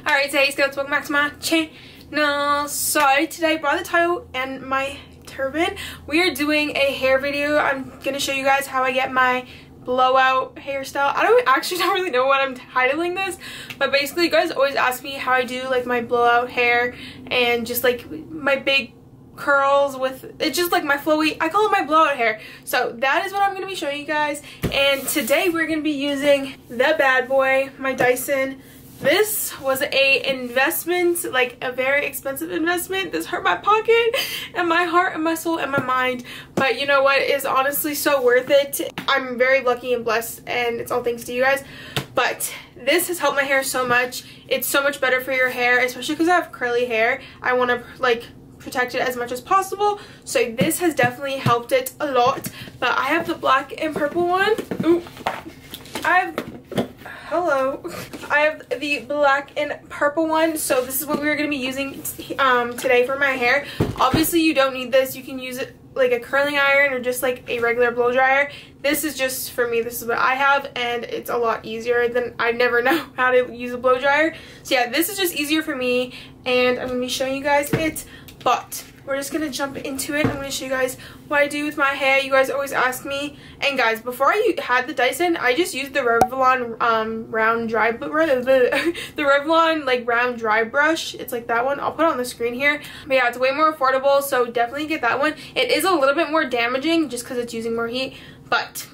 Alright, today's guys, welcome back to my channel. So today I brought the towel and my turban. We are doing a hair video. I'm gonna show you guys how I get my blowout hairstyle. I don't really know what I'm titling this, but basically you guys always ask me how I do like my blowout hair and just like my big curls with it's just like my flowy, I call it my blowout hair. So that is what I'm going to be showing you guys, and today we're going to be using the bad boy, my Dyson. This was a investment, like a very expensive investment. This hurt my pocket and my heart and my soul and my mind, but you know what, it is honestly so worth it. I'm very lucky and blessed, and it's all thanks to you guys. But this has helped my hair so much. It's so much better for your hair, especially because I have curly hair. I want to like protect it as much as possible, so this has definitely helped it a lot. But I have the black and purple one. Ooh, I have the black and purple one, so this is what we're going to be using today for my hair. Obviously you don't need this, you can use it like a curling iron or just like a regular blow dryer. This is just for me, this is what I have, and it's a lot easier than, I never know how to use a blow dryer. So yeah, this is just easier for me, and I'm going to be showing you guys it. But we're just gonna jump into it. I'm gonna show you guys what I do with my hair. You guys always ask me. And guys, before I had the Dyson, I just used the Revlon round dry, the Revlon like round dry brush. It's like that one. I'll put it on the screen here. But yeah, it's way more affordable, so definitely get that one. It is a little bit more damaging just because it's using more heat, but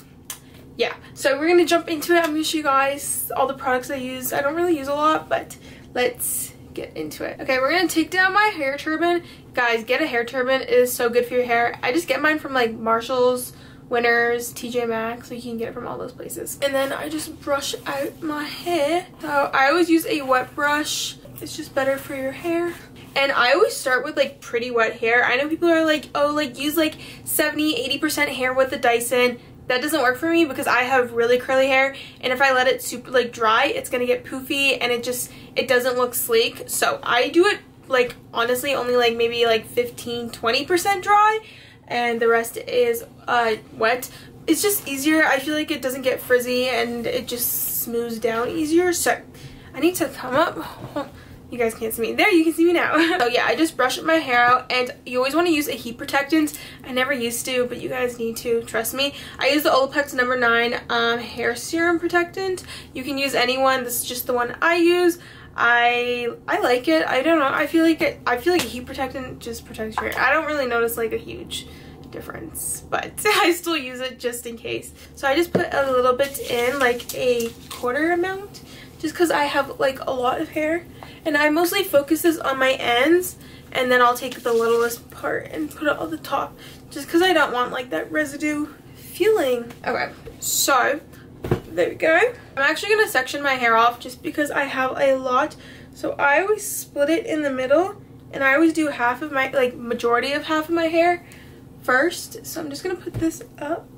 yeah. So we're gonna jump into it. I'm gonna show you guys all the products I use. I don't really use a lot, but let's get into it. Okay, we're gonna take down my hair turban. Guys, get a hair turban. It is so good for your hair. I just get mine from like Marshall's, Winners, TJ Maxx, so you can get it from all those places. And then I just brush out my hair. So I always use a wet brush. It's just better for your hair. And I always start with like pretty wet hair. I know people are like, oh, like use like 70-80% hair with the Dyson. That doesn't work for me because I have really curly hair, and if I let it super like dry, it's gonna get poofy and it doesn't look sleek. So I do it like honestly only like maybe like 15-20% dry, and the rest is wet. It's just easier. I feel like it doesn't get frizzy and it just smooths down easier. So I need to come up. You guys can't see me. There, you can see me now. So yeah, I just brush my hair out, and you always want to use a heat protectant. I never used to, but you guys need to, trust me. I use the Olaplex No. 9 hair serum protectant. You can use any one. This is just the one I use. I like it. I don't know. I feel like a heat protectant just protects your hair. I don't really notice like a huge difference, but I still use it just in case. So I just put a little bit in, like a quarter amount, just because I have like a lot of hair. And I mostly focus this on my ends, and then I'll take the littlest part and put it on the top, just because I don't want like that residue feeling. Okay, so there we go. I'm actually going to section my hair off just because I have a lot. So I always split it in the middle, and I always do half of my, like majority of half of my hair first. So I'm just going to put this up.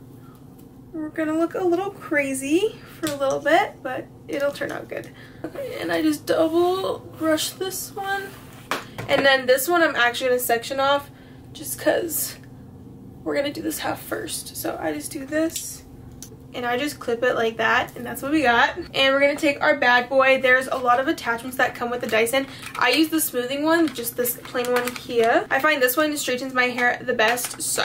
We're going to look a little crazy for a little bit, but it'll turn out good. Okay, and I just double brush this one. And then this one I'm actually going to section off just because we're going to do this half first. So I just do this, and I just clip it like that, and that's what we got. And we're going to take our bad boy. There's a lot of attachments that come with the Dyson. I use the smoothing one, just this plain one here. I find this one straightens my hair the best, so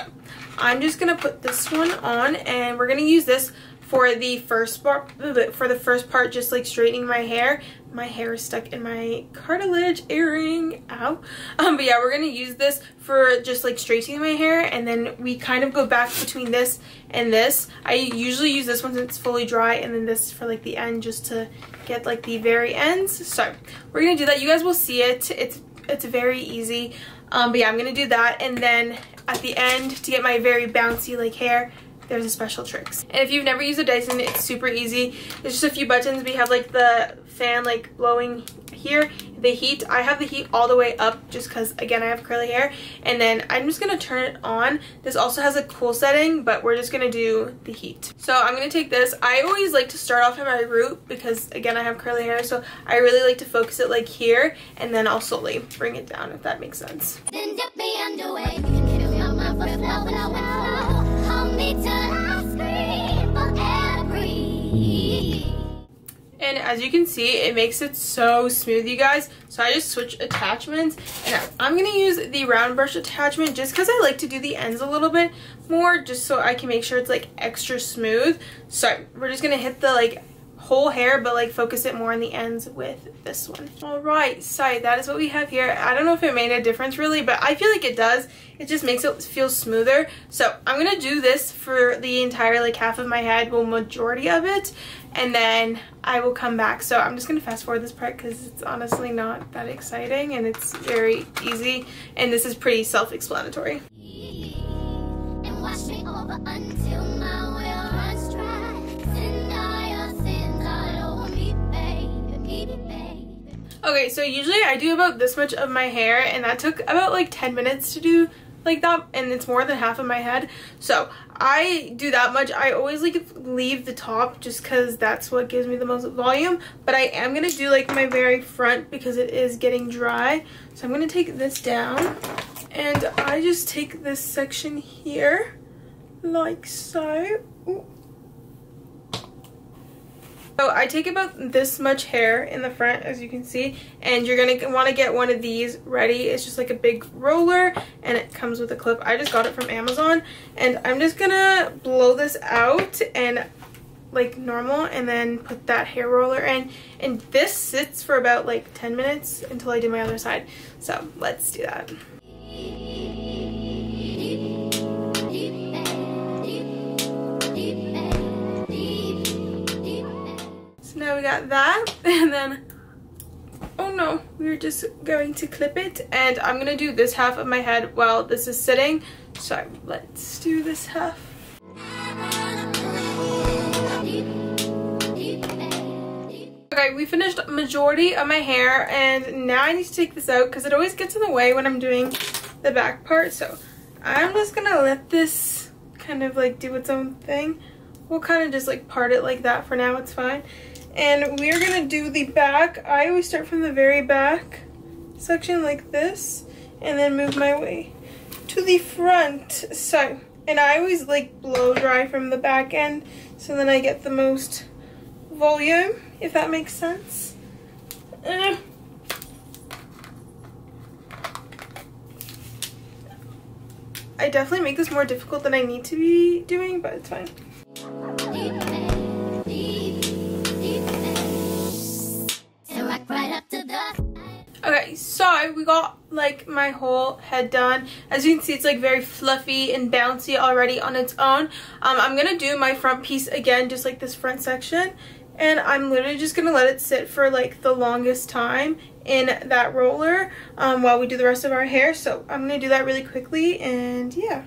I'm just going to put this one on, and we're going to use this for the first part, just like straightening my hair. My hair is stuck in my cartilage earring, ow. But yeah, we're gonna use this for just like straightening my hair, and then we kind of go back between this and this. I usually use this one since it's fully dry, and then this for like the end, just to get like the very ends. So we're gonna do that. You guys will see it. It's very easy. But yeah, I'm gonna do that, and then at the end, to get my very bouncy like hair, there's a special tricks. And if you've never used a Dyson, it's super easy. There's just a few buttons. We have like the fan like blowing here, the heat. I have the heat all the way up just because again I have curly hair, and then I'm just gonna turn it on. This also has a cool setting, but we're just gonna do the heat. So I'm gonna take this. I always like to start off at my root because again I have curly hair, so I really like to focus it like here, and then I'll slowly bring it down, if that makes sense. And as you can see, it makes it so smooth, you guys. So I just switch attachments, and I'm gonna use the round brush attachment just because I like to do the ends a little bit more, just so I can make sure it's like extra smooth. So we're just gonna hit the like whole hair, but like focus it more on the ends with this one. All right, so that is what we have here. I don't know if it made a difference really, but I feel like it does. It just makes it feel smoother. So I'm gonna do this for the entire like half of my head, well, majority of it, and then I will come back. So I'm just gonna fast forward this part because it's honestly not that exciting and it's very easy, and this is pretty self-explanatory. And wash me over until my will runs dry. Okay, so usually I do about this much of my hair, and that took about like 10 minutes to do like that, and it's more than half of my head. So I do that much. I always like leave the top just because that's what gives me the most volume, but I am gonna do like my very front because it is getting dry. So I'm gonna take this down, and I just take this section here like so. Ooh. So I take about this much hair in the front, as you can see, and you're going to want to get one of these ready. It's just like a big roller, and it comes with a clip. I just got it from Amazon, and I'm just going to blow this out and like normal, and then put that hair roller in. And this sits for about like 10 minutes until I do my other side. So let's do that. Now we got that, and then, oh no, we're just going to clip it, and I'm gonna do this half of my head while this is sitting. So let's do this half. Okay, we finished majority of my hair, and now I need to take this out because it always gets in the way when I'm doing the back part. So I'm just gonna let this kind of like do its own thing. We'll kind of just like part it like that for now, it's fine. And we're gonna do the back. I always start from the very back section like this, and then move my way to the front. So, and I always like blow dry from the back end, so then I get the most volume, if that makes sense. I definitely make this more difficult than I need to be doing, but it's fine. Okay, so we got like my whole head done. As you can see, it's like very fluffy and bouncy already on its own. I'm gonna do my front piece again, just like this front section, and I'm literally just gonna let it sit for like the longest time in that roller while we do the rest of our hair. So I'm gonna do that really quickly, and yeah.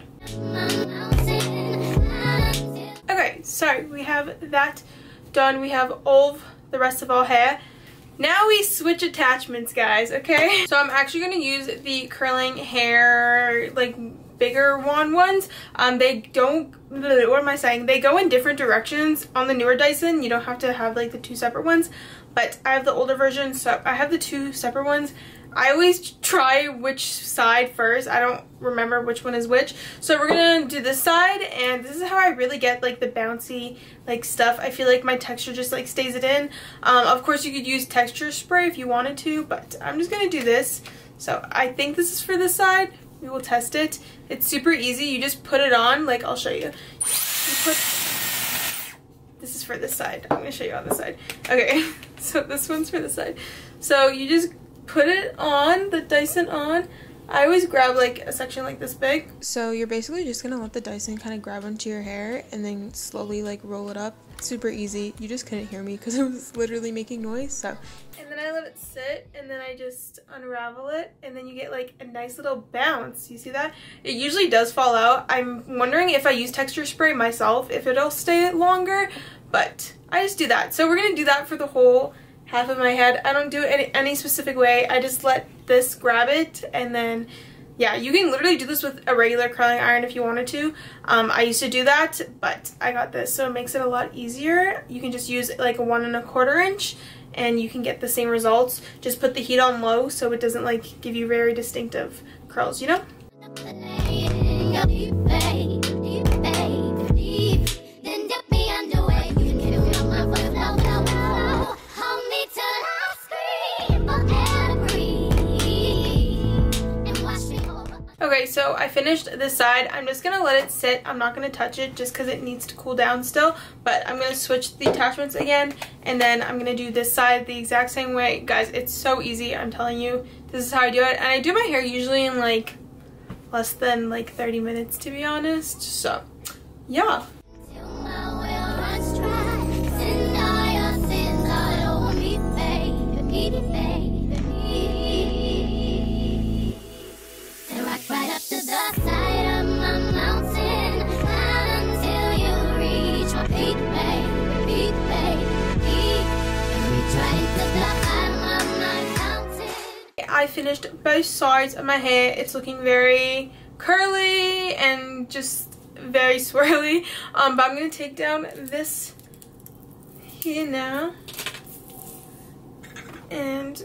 Okay, so we have that done. We have all of the rest of our hair. Now we switch attachments, guys, okay? So I'm actually going to use the curling hair, like, bigger ones. They don't, what am I saying? They go in different directions on the newer Dyson. You don't have to have, like, the two separate ones. But I have the older version, so I have the two separate ones. I always try which side first. I don't remember which one is which. So we're gonna do this side, and this is how I really get like the bouncy like stuff. I feel like my texture just like stays it in. Of course you could use texture spray if you wanted to, but I'm just gonna do this. So I think this is for this side. We will test it. It's super easy. You just put it on, like I'll show you. This is for this side. I'm gonna show you on this side. Okay, so this one's for this side. So you just put it on, the Dyson on. I always grab like a section like this big. So you're basically just gonna let the Dyson kind of grab onto your hair and then slowly like roll it up. Super easy. You just couldn't hear me because it was literally making noise. So, and then I let it sit, and then I just unravel it, and then you get like a nice little bounce. You see that? It usually does fall out. I'm wondering if I use texture spray myself if it'll stay longer, but I just do that. So we're gonna do that for the whole half of my head. I don't do it any specific way. I just let this grab it, and then yeah, you can literally do this with a regular curling iron if you wanted to. I used to do that, but I got this, so it makes it a lot easier. You can just use like a 1 1/4 inch, and you can get the same results. Just put the heat on low so it doesn't like give you very distinctive curls, you know? Okay, so I finished this side. I'm just going to let it sit. I'm not going to touch it just because it needs to cool down still. But I'm going to switch the attachments again. And then I'm going to do this side the exact same way. Guys, it's so easy. I'm telling you. This is how I do it. And I do my hair usually in like less than like 30 minutes, to be honest. So, yeah. I finished both sides of my hair. It's looking very curly and just very swirly. But I'm going to take down this here now. And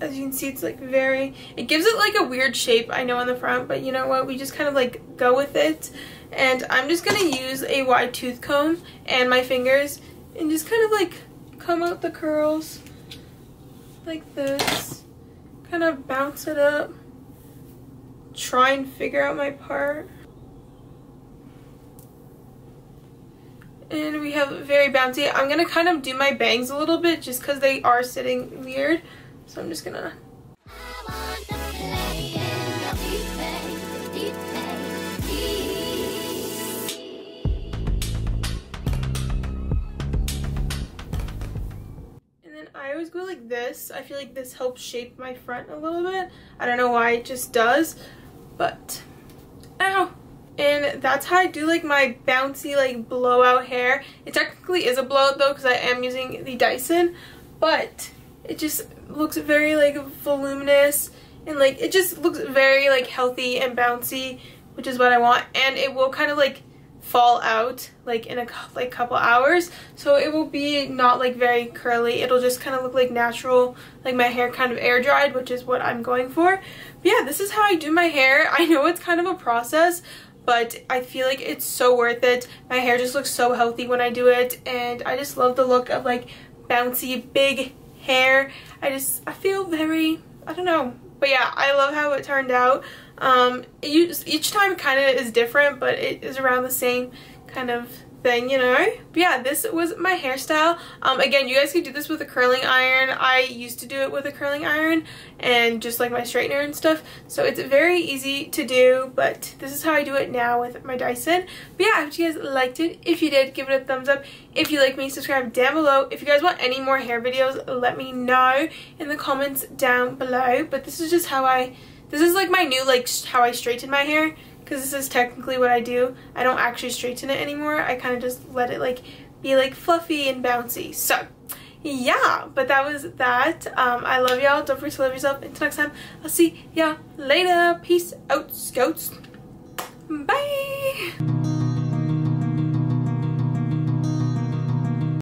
as you can see, it's like it gives it like a weird shape, I know, on the front. But you know what? We just kind of like go with it. And I'm just going to use a wide tooth comb and my fingers and just kind of like comb out the curls like this. Kind of bounce it up, try and figure out my part. And we have very bouncy. I'm gonna kind of do my bangs a little bit just because they are sitting weird. So I'm just gonna. I always go like this. I feel like this helps shape my front a little bit. I don't know why, it just does. But, ow! And that's how I do like my bouncy like blowout hair. It technically is a blowout though because I am using the Dyson. But it just looks very like voluminous. And like it just looks very like healthy and bouncy, which is what I want. And it will kind of like fall out like in a couple hours, so it will be not like very curly. It'll just kind of look like natural, like my hair kind of air dried, which is what I'm going for. But yeah, this is how I do my hair. I know it's kind of a process, but I feel like it's so worth it. My hair just looks so healthy when I do it, and I just love the look of like bouncy big hair. I feel very, I don't know, but yeah, I love how it turned out. Each time kind of is different, but it is around the same kind of thing, you know. But yeah, this was my hairstyle. Again, you guys could do this with a curling iron. I used to do it with a curling iron and just like my straightener and stuff, so it's very easy to do. But this is how I do it now with my Dyson. But yeah, I hope you guys liked it. If you did, give it a thumbs up. If you like me, subscribe down below. If you guys want any more hair videos, let me know in the comments down below. But this is just how this is like my new like how I straighten my hair, because this is technically what I do. I don't actually straighten it anymore. I kind of just let it like be like fluffy and bouncy. So yeah, but that was that. I love y'all. Don't forget to love yourself. Until next time, I'll see y'all later. Peace out, scouts. Bye.